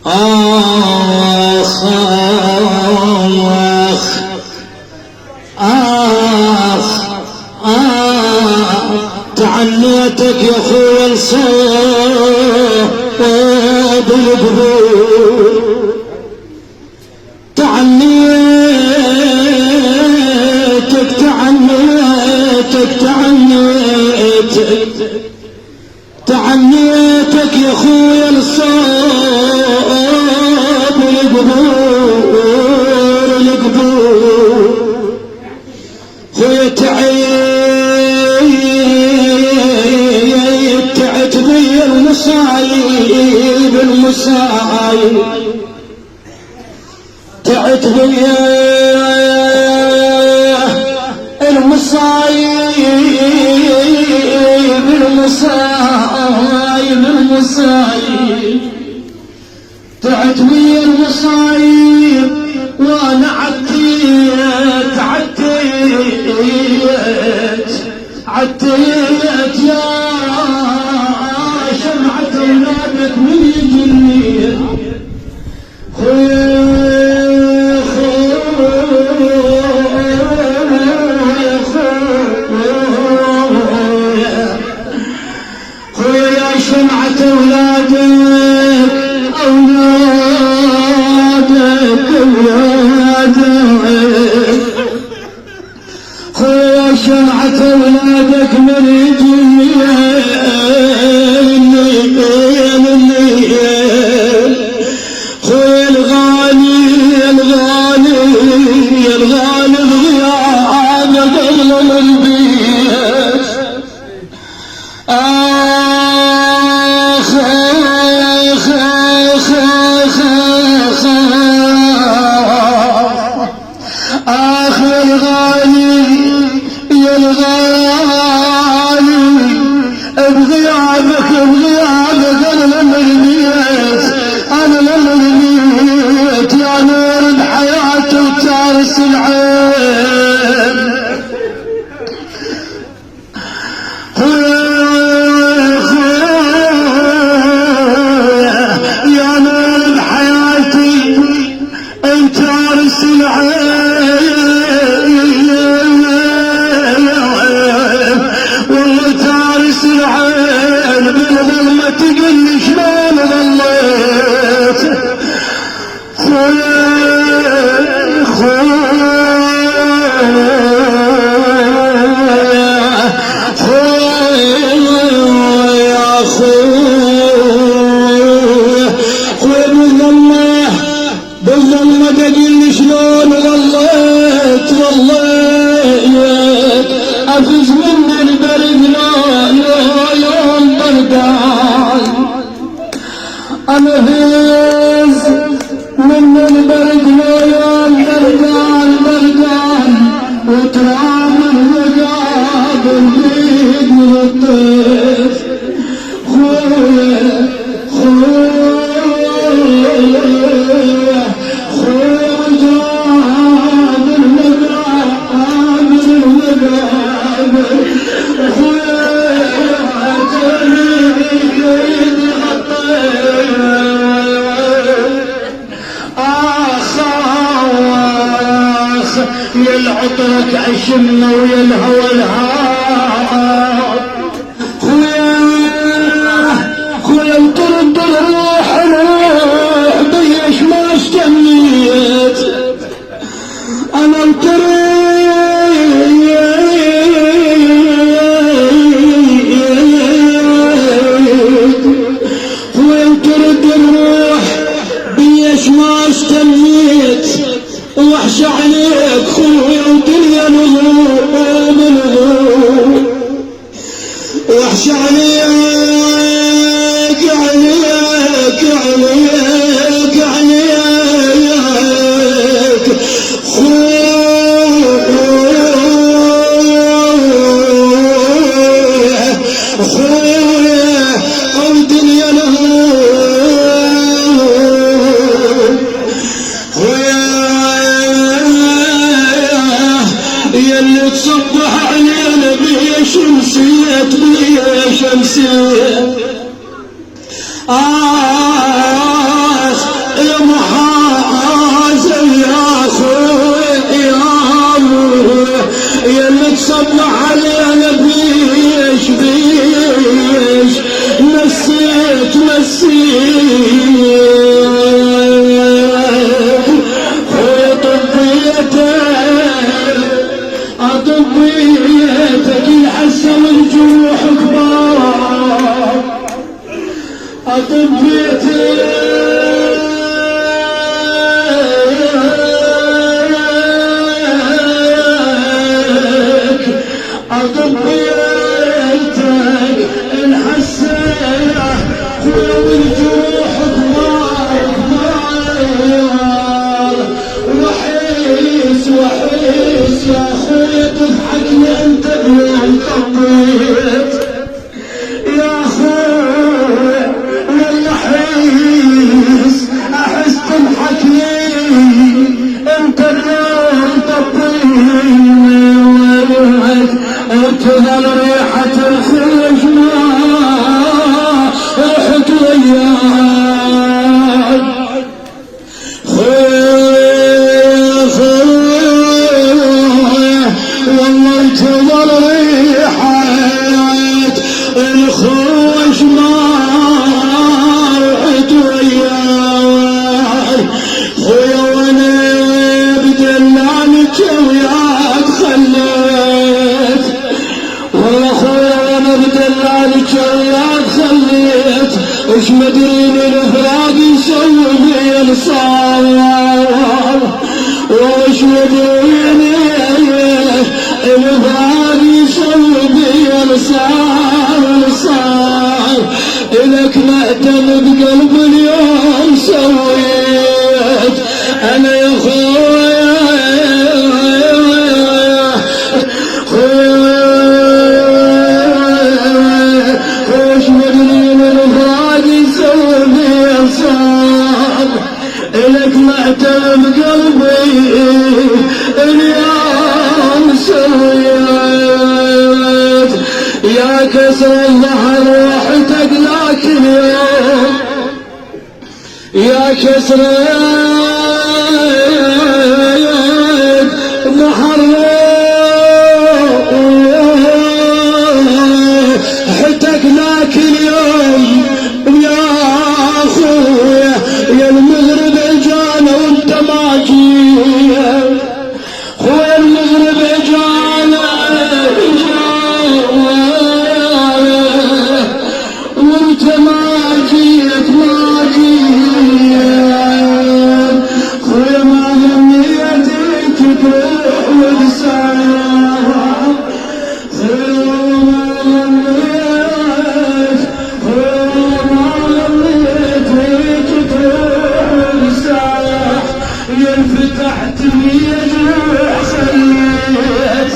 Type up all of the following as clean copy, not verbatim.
آخ آخ آخ تعنيتك يا خويا لصوب القبور، تعنيتك تعنيتك تعنيتك تعنيتك يا خويا لصوب القبور القبور، خويا تعت بي المصايب المصايب، تعت بي المصايب المصايب المصايب، تعت بي المصايب وانا عديت عديت عديت يا شمعة اولادك من يجني خويا شمعة اولادك اولادك اولادك، خويا شمعة اولادك من خويا الغالي الغالي الغالي بغيابك اغلى من البيت، آخ آخ آخ آخ آخ يا الغالي يا الغالي بغيابك بغيابك انا لما رميت انا لما رميت يا نور بحياتي وتارس العين، يا نور بحياتي انت تارس العين والله تارس العين بالظلمة تقول لي شلون ظليت خويا بالظلمة تقول لي شلون ظليت ظليت افز من البرد لا يوم بردان، انا افز من البرد لا يوم بردان بردان وتراب الرقاب البيد والطيف، خويا يا العطرك عشمنا ويا الهوى الهاب، خويا انطرد الروح الروح بيش ما استنيت انا خويا انطرد الروح بيش ما استنيت وحش عليك خويا ودنيا نغوم نغوم وحش عليك عليك عليك عليك خويا ودنيا نغوم خويا وش مدرين الفراق يسوي بي الصار وش مدرين الفراق يسوي بي الصار إلك مأتم بقلب اليوم سويت أنا يا خويا خوش مدرين الفراق يسوي بي الصار إلك مأتم بقلبي اليوم سويت يا كسر الظهر وحدك لكن يوم يا كسر الظهر حتك لكن يوم يا اخويا يا المغرب جانا وانت ما جيت خويا المغرب جانا وانت ما جيت خويا ما هميتك تروح ولسانك خويا ما هميتك تروح ولسانك يا انفتحت بيجرح خليت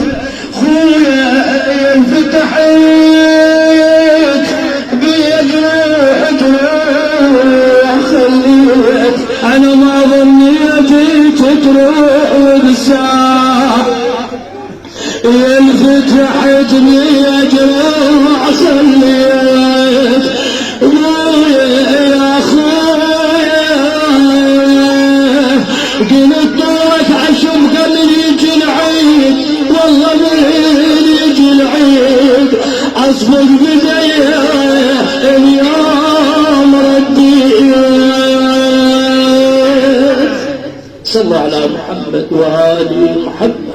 خويا يا انفتحت بيجرح خليت انا ما ظنيتك تروح وبساع يا انفتحت بيجرح خليت يا خويا قلت دورك عشم قبل يجي العيد والله من يجي العيد اصبر بدايه اليوم رديت صلوا على محمد وآل محمد.